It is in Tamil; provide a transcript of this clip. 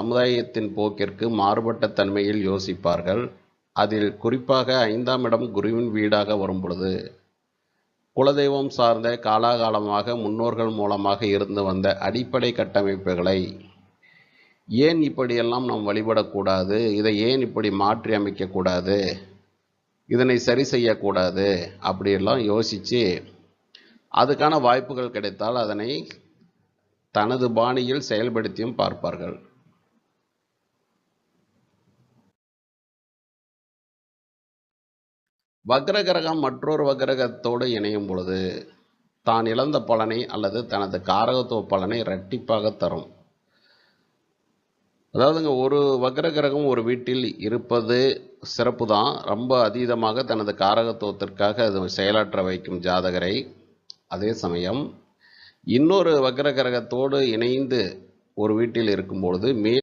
சமுதாயத்தின் போக்கிற்கு மாறுபட்ட தன்மையில் யோசிப்பார்கள். அதில் குறிப்பாக 5ஆம் இடம் குருவின் வீடாக வரும்பொழுது குலதெய்வம் சார்ந்த காலாகாலமாக முன்னோர்கள் மூலமாக இருந்து வந்த அடிப்படை கட்டமைப்புகளை ஏன் இப்படியெல்லாம் நாம் வழிபடக்கூடாது, இதை ஏன் இப்படி மாற்றி அமைக்கக்கூடாது, இதனை சரி செய்யக்கூடாது அப்படியெல்லாம் யோசித்து அதுக்கான வாய்ப்புகள் கிடைத்தால் அதனை தனது பாணியில் செயல்படுத்தியும் பார்ப்பார்கள். வக்ர கிரகம் மற்றொரு வக்ரகத்தோடு இணையும் பொழுது தான் இழந்த பலனை அல்லது தனது காரகத்துவ பலனை இரட்டிப்பாக தரும். அதாவதுங்க, ஒரு வக்ர கிரகம் ஒரு வீட்டில் இருப்பது சிறப்பு தான். ரொம்ப அதீதமாக தனது காரகத்துவத்திற்காக அது செயலாற்ற வைக்கும் ஜாதகரை. அதே சமயம் இன்னொரு வக்ர கிரகத்தோடு இணைந்து ஒரு வீட்டில் இருக்கும் பொழுது